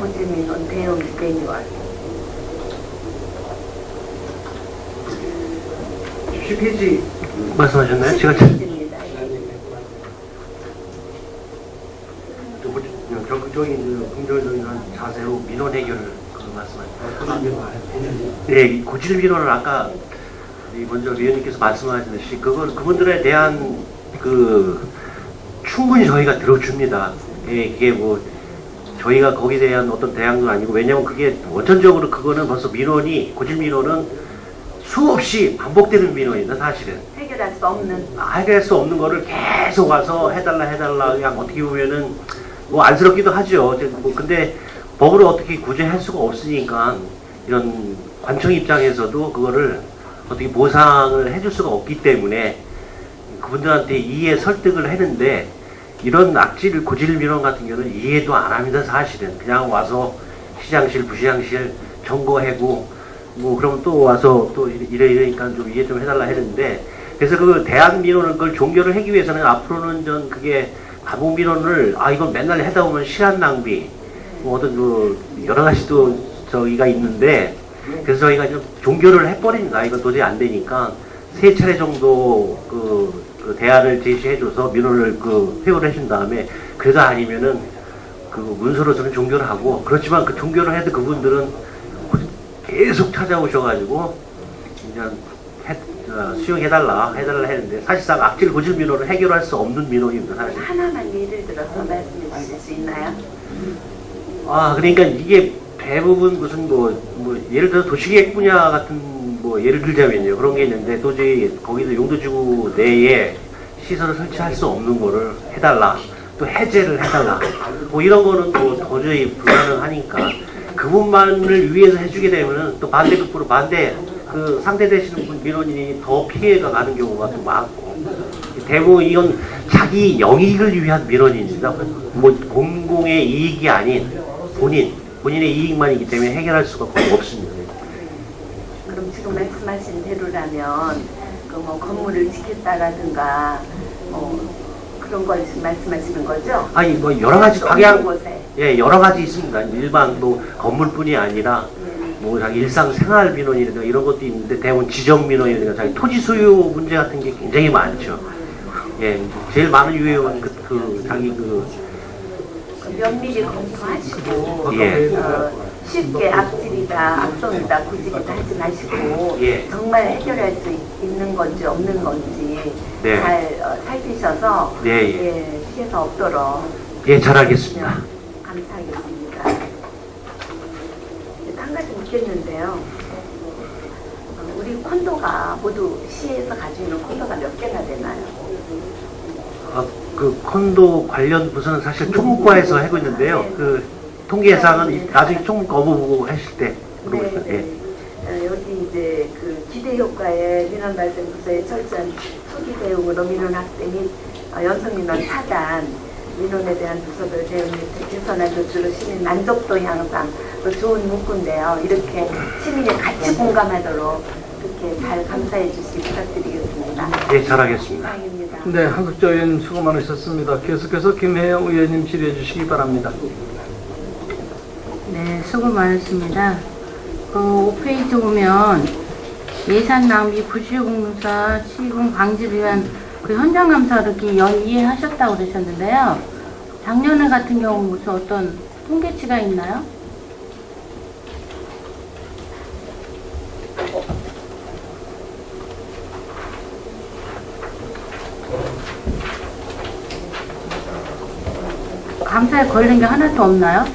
고지민원 대응 매뉴얼. CPG 말씀하셨나요? 제가 CPG입니다. 적극적인 긍정적인 자세로 민원 해결을 말씀하셨나요? 네, 고질 민원을 아까 먼저 위원님께서 말씀하셨듯이 그분들에 대한 충분히 저희가 들어줍니다. 이게 뭐 저희가 거기에 대한 어떤 대항도 아니고, 왜냐하면 그게 원천적으로 그거는 벌써 민원이, 고질 민원은 수없이 반복되는 민원입니다. 사실은 해결할 수 없는 거를 계속 와서 해달라 그냥 어떻게 보면은 뭐 안쓰럽기도 하죠. 근데 법으로 어떻게 구제할 수가 없으니까 이런 관청 입장에서도 그거를 어떻게 보상을 해줄 수가 없기 때문에 그분들한테 이해 설득을 했는데, 이런 악질 고질 민원 같은 경우는 이해도 안 합니다. 사실은 그냥 와서 시장실 부시장실 점거하고 뭐 그럼 또 와서 또 이러니까 좀 이해 좀 해달라 했는데, 그래서 그 대안 민원을 그걸 종결을 하기 위해서는 앞으로는 전 그게 반복 민원을 이건 맨날 하다 보면 시간 낭비 뭐 어떤 여러 가지 또 저희가 있는데, 그래서 저희가 좀 종결을 해버립니다. 이거 도저히 안 되니까 세 차례 정도 그 대안을 제시해줘서 민원을 회고를 해준 다음에, 그래도 아니면은 문서로서는 종결을 하고, 그렇지만 그 종결을 해도 그분들은 계속 찾아오셔가지고 그냥 수용해달라 했는데, 사실상 악질 고질 민원을 해결할 수 없는 민원입니다. 사실. 하나만 예를 들어서 말씀해 주실 수 있나요? 그러니까 이게 대부분 무슨 예를 들어 도시계획 분야 같은 예를 들자면요, 그런 게 있는데 도저히 거기도 용도지구 내에 시설을 설치할 수 없는 거를 해달라, 또 해제를 해달라, 뭐 이런 거는 도저히 불가능하니까 그분만을 위해서 해주게 되면은 또 반대급부로 상대되시는 분 민원인이 더 피해가 가는 경우가 좀 많고, 대부분 이건 자기 영익을 위한 민원입니다. 뭐 공공의 이익이 아닌 본인의 이익만이기 때문에 해결할 수가 거의 없습니다. 그럼 지금 말씀하신 대로라면 건물을 지켰다라든가 그런 걸 지금 말씀하시는 거죠? 아니 여러 가지 방향, 여러 가지 있습니다. 일반 건물뿐이 아니라 자기 일상생활 민원이라든가 이런 것도 있는데, 대부분 지정 민원이라든가 자기 토지 소유 문제 같은 게 굉장히 많죠. 제일 많은 유형은 자기 면밀히 검토하시고 쉽게 악질이다, 악성이다, 고질이다 하지 마시고 정말 해결할 수 있는 건지 없는 건지 잘 살피셔서 피해가 없도록 잘 알겠습니다. 감사하겠습니다. 한 가지 묻겠는데요. 우리 콘도가 모두 시에서 가지고 있는 콘도가 몇 개나 되나요? 콘도 관련 부서는 사실 총무과에서 하고 있는데요. 통계 예상은 나중에 총무과 업무보고 하실 때 물어보시면. 여기 이제 기대 효과의 민원 발생 부서의 철저한 초기 대응으로 민원 확대 및 연속 민원 차단, 민원에 대한 부서별 대응 및 개선한 조치로 시민 만족도 향상, 좋은 문구인데요. 이렇게 시민이 같이 공감하도록 이렇게 잘 감사해 주시기 부탁드리겠습니다. 잘하겠습니다. 이상입니다. 네, 한석자 의원님 수고 많으셨습니다. 계속해서 김혜영 의원님 질의해 주시기 바랍니다. 네, 수고 많으십니다. 5페이지 보면 예산 낭비 부실공사 시공 방지를 위한 현장 감사를 이렇게 이해하셨다고 그러셨는데요. 작년에 같은 경우 무슨 어떤 통계치가 있나요? 감사에 걸린 게 하나도 없나요?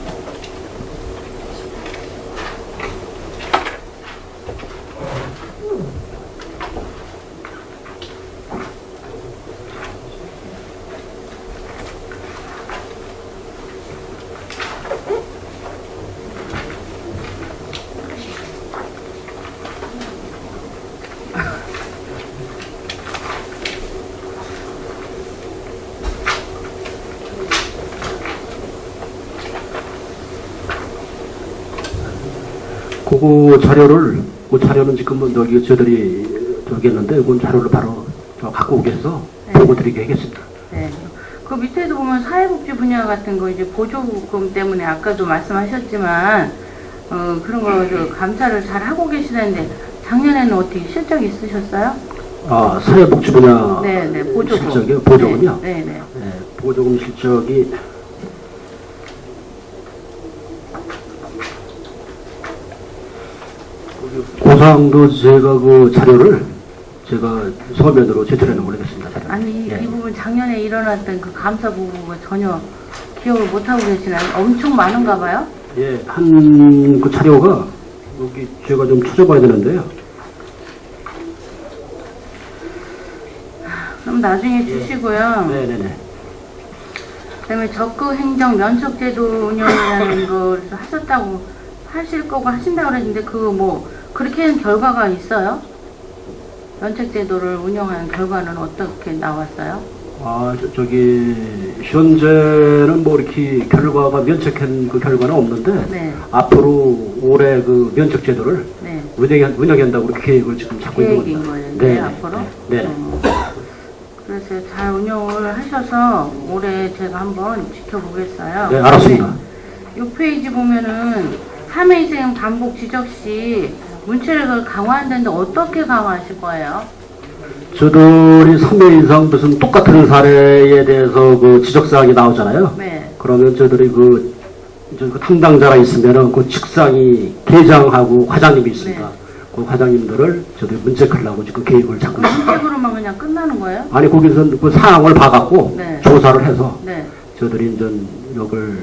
그 자료는 지금 저희들이 저기 했는데, 그 자료를 바로 갖고 오겠어 보고 드리게 하겠습니다. 네. 그 밑에도 보면 사회복지 분야 같은 거 이제 보조금 때문에 아까도 말씀하셨지만 그런 거 감사를 잘 하고 계시다는데 작년에는 어떻게 실적이 있으셨어요? 아, 사회복지 분야 네, 보조금. 실적이요? 보조금요? 네. 네, 보조금 실적이 고상도 제가 그 자료를 제가 서면으로 제출해는 모르겠습니다. 아니 예. 이 부분 작년에 일어났던 그 감사 보고가 전혀 기억을 못하고 계시나요? 엄청 많은가 봐요? 예, 한 그 자료가 여기 제가 좀 찾아봐야 되는데요. 그럼 나중에 주시고요. 네네네. 그다음에 적극 행정 면책제도 운영이라는 걸 하셨다고 하실 거고 하신다고 그랬는데 그거 뭐 그렇게 한 결과가 있어요? 면책제도를 운영하는 결과는 어떻게 나왔어요? 아, 저기 현재는 뭐 이렇게 결과가 면책한 그 결과는 없는데 네. 앞으로 올해 그 면책 제도를 네. 운영한다고 그렇게 계획을 지금 잡고 있는 계획인 겁니다. 거예요. 네, 앞으로. 네. 그래서 잘 운영을 하셔서 올해 제가 한번 지켜보겠어요. 네, 알았습니다. 이 페이지 보면은 3회생 반복 지적 시 문체력을 강화한다는데 어떻게 강화하실 거예요? 저들이 3회 이상 무슨 똑같은 사례에 대해서 그 지적사항이 나오잖아요. 네. 그러면 저들이 그 담당자가 있으면은 그 직상이 계장하고 과장님이 있습니다. 네. 그 과장님들을 저들이 문책하려고 지금 계획을 잡고 있습니다. 문책으로만 그냥 끝나는 거예요? 아니 거기서 그 상황을 봐갖고 네. 조사를 해서 네. 저들이 이제 이걸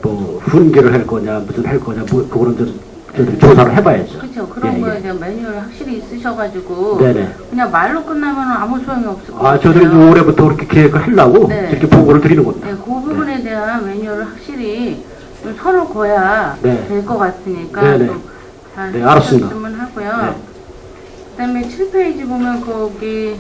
뭐 훈계를 할 거냐 무슨 할 거냐 뭐 그거는 저들이 조사를 해봐야죠. 그렇죠. 그런 예, 거에 예. 대한 매뉴얼이 확실히 있으셔가지고 네네. 그냥 말로 끝나면 아무 소용이 없을 것 아 같아요. 저들이 이제 올해부터 그렇게 계획을 하려고 네. 이렇게 보고를 드리는 겁니다. 네, 그 부분에 대한 매뉴얼을 확실히 좀 선을 그어야 네. 될 것 같으니까 네네. 잘 네, 알았습니다. 하셨으면 하고요. 네. 그다음에 7페이지 보면 거기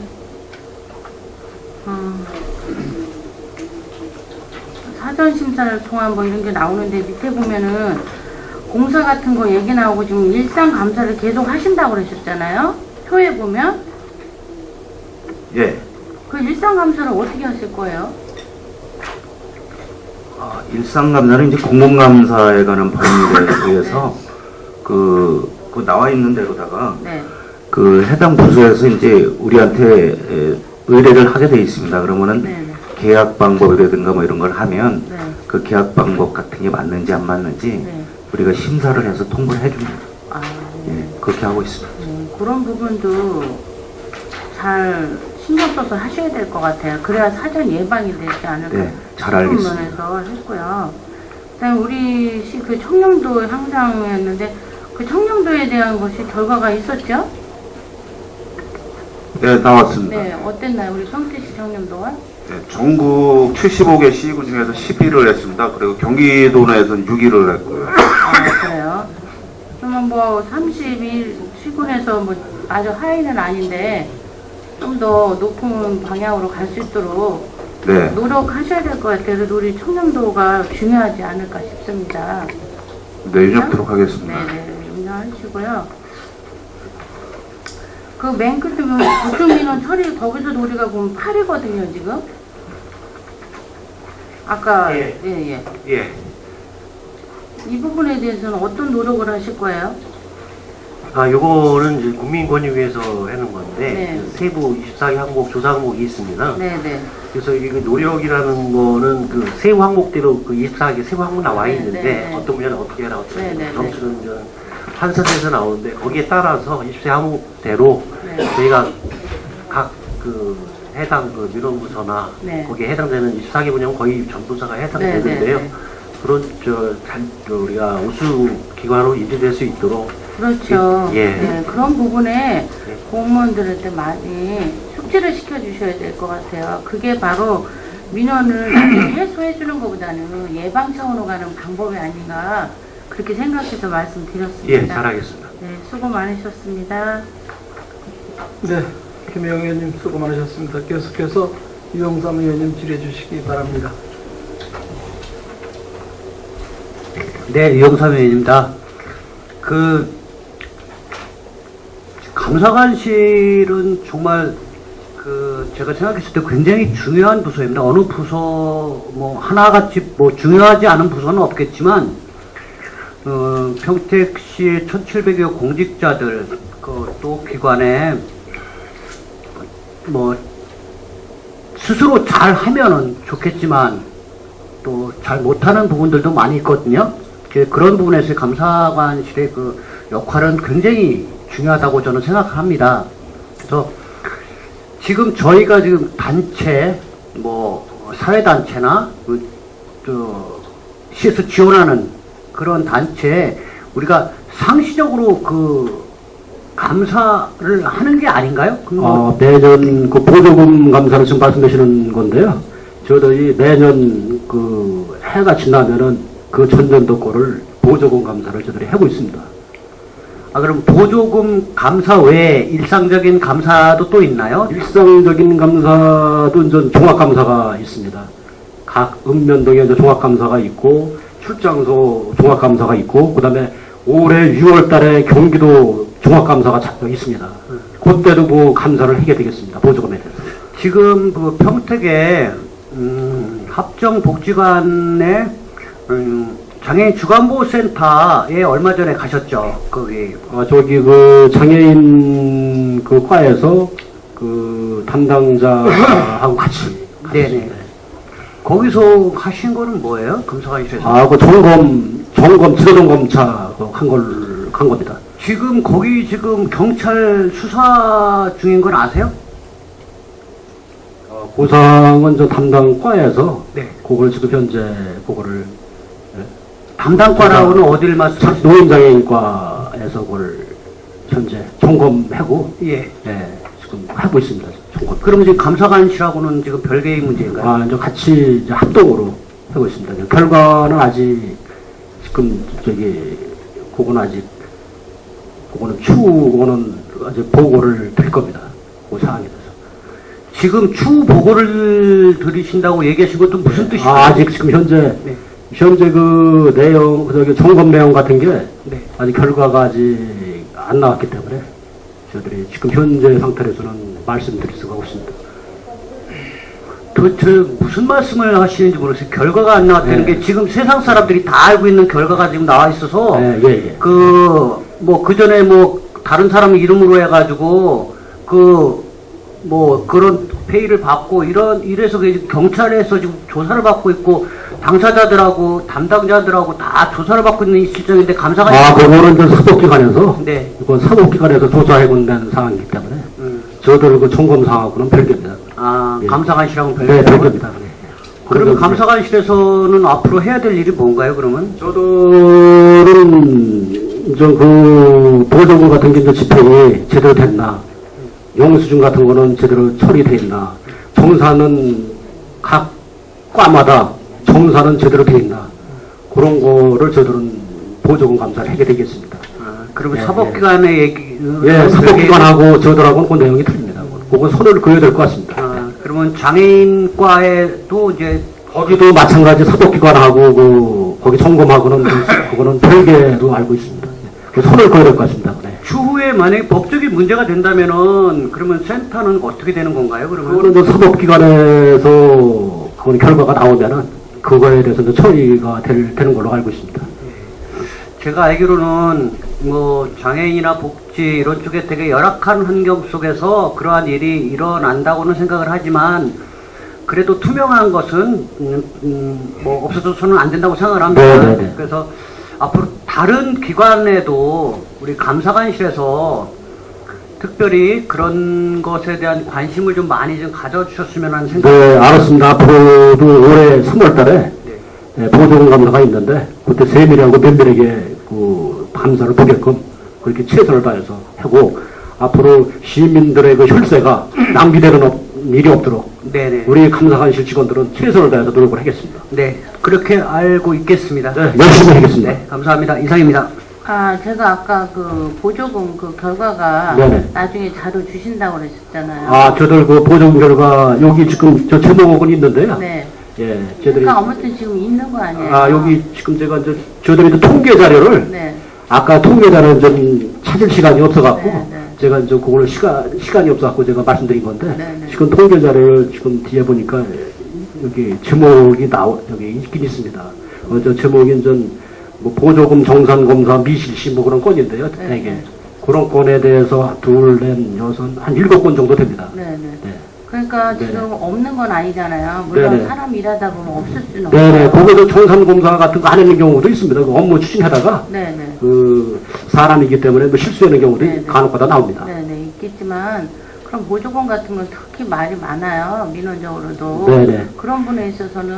사전 심사를 통한 뭐 이런 게 나오는데 밑에 보면은 공사 같은 거 얘기 나오고 지금 일상 감사를 계속 하신다고 그러셨잖아요. 표에 보면 예. 그 일상 감사를 어떻게 하실 거예요? 일상감사는 이제 공공감사에 관한 법률에 의해서 그 나와 있는 대로다가 네. 그 해당 부서에서 이제 우리한테 의뢰를 하게 돼 있습니다. 그러면은 네. 계약 방법이라든가 뭐 이런 걸 하면 네. 그 계약 방법 같은 게 맞는지 안 맞는지 네. 우리가 심사를 해서 통보를 해줍니다. 아, 예, 그렇게 하고 있습니다. 그런 부분도 잘 신경 써서 하셔야 될 것 같아요. 그래야 사전 예방이 되지 않을까. 네, 잘 알겠습니다. 면에서 했고요. 그다음에 우리 시 그 청렴도 향상이었는데 그 청렴도에 대한 것이 결과가 있었죠? 네, 나왔습니다. 네, 어땠나요? 우리 성태시 청렴도가? 네, 전국 75개 시구 중에서 10위를 했습니다. 그리고 경기도 내에서는 6위를 했고요. 아, 그래요? 그러면 뭐 30일 시군에서 뭐 아주 하위는 아닌데 좀 더 높은 방향으로 갈 수 있도록 네, 노력하셔야 될 것 같아요. 그래도 우리 청렴도가 중요하지 않을까 싶습니다. 네, 유념토록 하겠습니다. 네네, 염려하시고요. 그 맨 끝에 보면 보충민원 처리, 거기서도 우리가 보면 8이거든요, 지금. 아까, 예. 예. 예. 이 부분에 대해서는 어떤 노력을 하실 거예요? 요거는 이제 국민권익위에서 하는 건데 네. 세부 24개 항목 조사 항목이 있습니다. 네네. 그래서 이게 노력이라는 거는 그 세부 항목대로 그 24개 세부 항목 나와 네, 있는데 네. 어떤 분야는 어떻게 해라 어떻게 네, 해라 네, 점수는 이제 환산해서 나오는데 거기에 따라서 24 항목대로 네. 저희가 각 그 해당 그 민원부서나 네. 거기에 해당되는 24개 분야는 거의 전부서가 해당되는데요. 네, 네, 네. 그런 우리가 우수 기관으로 인정될 수 있도록 그렇죠. 예. 네, 그런 부분에 공무원들한테 많이 숙지를 시켜주셔야 될 것 같아요. 그게 바로 민원을 해소해 주는 것보다는 예방 차원으로 가는 방법이 아닌가 그렇게 생각해서 말씀드렸습니다. 예, 잘하겠습니다. 네, 수고 많으셨습니다. 네, 김혜영 의원님 수고 많으셨습니다. 계속해서 유영삼 의원님 질의해 주시기 바랍니다. 네, 유영삼 의원입니다. 감사관실은 정말 제가 생각했을 때 굉장히 중요한 부서입니다. 어느 부서 뭐 하나같이 뭐 중요하지 않은 부서는 없겠지만 평택시의 1,700여 공직자들 또 기관에 뭐 스스로 잘 하면은 좋겠지만 또 잘 못하는 부분들도 많이 있거든요. 그런 부분에서 감사관실의 그 역할은 굉장히 중요하다고 저는 생각합니다. 그래서 지금 저희가 지금 단체, 뭐 사회단체나 시에서 지원하는 그런 단체에 우리가 상시적으로 그 감사를 하는 게 아닌가요? 매년 그 보조금 감사를 지금 말씀하시는 건데요. 저희들이 매년 그 해가 지나면은 그 전년도 거를 보조금 감사를 저희들이 하고 있습니다. 그럼 보조금 감사 외에 일상적인 감사도 또 있나요? 일상적인 감사도 이제 종합감사가 있습니다. 각 읍면동에 이제 종합감사가 있고, 출장소 종합감사가 있고, 그 다음에 올해 6월 달에 경기도 종합감사가 있습니다. 그때도 그 감사를 하게 되겠습니다. 보조금에 대해서. 지금 그 평택에 합정복지관에 장애인 주간보호센터에 얼마 전에 가셨죠? 거기. 저기 그 장애인 그 과에서 그 담당자하고 같이. 네네. 거기서 하신 거는 뭐예요? 감사관실에서? 그 지도 점검차 한 겁니다. 지금 거기 지금 경찰 수사 중인 건 아세요? 보상은 저 담당과에서 네. 그걸 지금 현재 그거를 담당과라고는 어딜 말씀하시죠? 노인장애인과에서 그걸 현재 점검하고 예. 지금 하고 있습니다. 점검. 그럼 지금 감사관실하고는 지금 별개의 문제인가요? 이제 같이 이제 합동으로 하고 있습니다. 결과는 아직 지금 추후는 아직 보고를 드릴 겁니다. 그 사항에 대해서. 지금 추후 보고를 드리신다고 얘기하신 것도 무슨 뜻이에요? 아직 지금 현재 그 내용, 점검 내용 같은 게 아직 결과가 아직 안 나왔기 때문에 저희들이 지금 현재 상태에서는 말씀드릴 수가 없습니다. 도대체 무슨 말씀을 하시는지 모르겠어요. 결과가 안 나왔다는 게 지금 세상 사람들이 다 알고 있는 결과가 지금 나와 있어서 그 전에 뭐 다른 사람 이름으로 해가지고 그런 페이를 받고 이래서 경찰에서 지금 조사를 받고 있고 당사자들하고 담당자들하고 다 조사를 받고 있는 실정인데 감사가 그거는 저 사법기관에서 이건 사법기관에서 조사하고 있는 상황이기 때문에 저들 그 점검 사항하고는 별개입니다. 감사관실하고는 별개입니다. 별개입니다. 그러면 감사관실에서는 앞으로 해야 될 일이 뭔가요? 그러면 저들은 그 보조금 같은 게 이제 집행이 제대로 됐나, 영수증 같은 거는 제대로 처리돼 있나, 정사는 각 과마다 정사는 제대로 돼 있나, 그런 거를 저들은 보조금 감사를 하게 되겠습니다. 그러면 사법기관의 얘기, 사법기관하고 저들하고는 그 내용이 틀립니다. 그건 손을 그어야 될 것 같습니다. 그러면 장애인과에도 이제 거기도 마찬가지 사법기관하고 거기 점검하고는 그거는 별개로 알고 있습니다. 손을 그어야 될 것 같습니다. 추후에 만약에 법적인 문제가 된다면은 그러면 센터는 어떻게 되는 건가요? 그러면 그거는 사법기관에서 그건 결과가 나오면은 그거에 대해서 처리가 되는 걸로 알고 있습니다. 제가 알기로는 뭐 장애인이나 복지 이런 쪽에 되게 열악한 환경 속에서 그러한 일이 일어난다고는 생각을 하지만 그래도 투명한 것은 뭐 없어져서는 안 된다고 생각을 합니다. 그래서 앞으로 다른 기관에도 우리 감사관실에서 특별히 그런 것에 대한 관심을 좀 많이 좀 가져주셨으면 하는 생각이 듭니다. 알았습니다. 앞으로도 올해 3월 달에 보조금 감사가 있는데 그때 세밀하고 면밀하게 그 감사를 보게끔 그렇게 최선을 다해서 하고 앞으로 시민들의 그 혈세가 낭비되는 일이 없도록 우리 감사관실 직원들은 최선을 다해서 노력을 하겠습니다. 네, 그렇게 알고 있겠습니다. 열심히 하겠습니다. 네, 감사합니다. 이상입니다. 제가 아까 그 보조금 그 결과가 나중에 자료 주신다고 그러셨잖아요. 저들 그 보조금 결과 여기 지금 저 제목은 있는데요. 저희들이 그러니까 아무튼 지금 있는 거 아니에요? 여기 지금 제가 저희들이 통계 자료를 아까 통계 자료를 좀 찾을 시간이 없어갖고 제가 이제 그걸 시간이 없어갖고 제가 말씀드린 건데, 네네. 지금 통계 자료를 지금 뒤에 보니까 여기 제목이 여기 있긴 있습니다. 저 제목이 뭐 보조금 정산 검사 미실시 뭐 그런 건인데요. 대개 그런 건에 대해서 둘, 넷, 여섯, 한 7건 정도 됩니다. 네네. 네. 그러니까 네. 지금 없는 건 아니잖아요. 물론 네네. 사람 일하다 보면 없을 수는 네네. 없어요. 거기서 정산 검사 같은 거 안 하는 경우도 있습니다. 그 업무 추진하다가 네네. 그 사람이기 때문에 뭐 실수하는 경우도 네네. 간혹가다 나옵니다. 네네. 있겠지만 그런 보조금 같은 건 특히 말이 많아요. 민원적으로도. 네네. 그런 분에 있어서는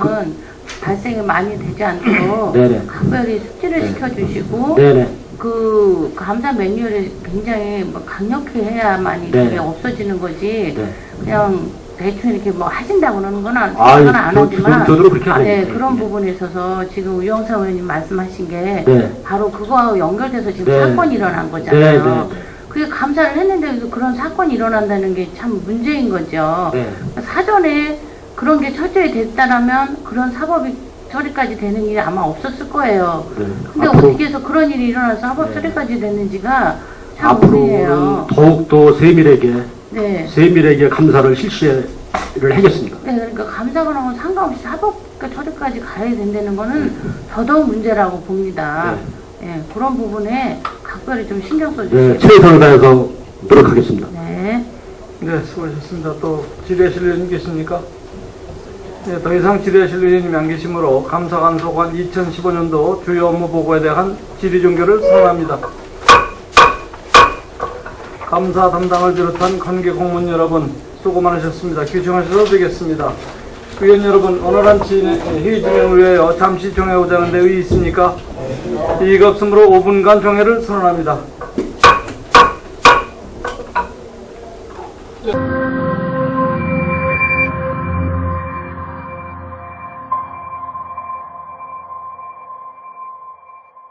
발생이 많이 되지 않도록 네네. 각별히 숙지를 시켜주시고 네네. 그 감사 매뉴얼이 굉장히 뭐 강력히 해야만이 네. 그게 없어지는 거지. 네. 그냥 대충 이렇게 뭐 하신다고 그러는 건 아유, 안 하지만 저도 그렇게 안 네, 해요. 그런 네. 부분에 있어서 지금 우영사 의원님 말씀하신 게 네. 바로 그거하고 연결돼서 지금 네. 사건이 일어난 네, 거잖아요. 네. 그게 감사를 했는데도 그런 사건이 일어난다는 게 참 문제인 거죠. 네. 사전에 그런 게 철저히 됐다라면 그런 사법이 처리까지 되는 일이 아마 없었을 거예요. 네. 근데 앞으로- 어떻게 해서 그런 일이 일어나서 사법 네. 처리까지 됐는지가 참 앞으로는 의문이에요. 더욱더 네. 세밀하게 감사를 실시를 하겠습니다. 네, 그러니까 감사관하고 상관없이 사법 처리까지 가야 된다는 거는 더더욱 문제라고 봅니다. 예, 그런 부분에 각별히 좀 신경 써주시고. 네, 최선을 다해서 노력하겠습니다. 네. 네, 수고하셨습니다. 또 질의하실 의원님 계십니까? 네, 더 이상 질의하실 의원님이 안 계시므로 감사관 소관 2015년도 주요 업무 보고에 대한 질의 종결을 선언합니다. 감사 담당을 비롯한 관계 공무원 여러분 수고 많으셨습니다. 귀청하셔도 되겠습니다. 의원 여러분, 오늘 회의 진행을 위하여 잠시 종회하고자 하는데 의의 있습니까? 이의가 없으므로 5분간 종회를 선언합니다.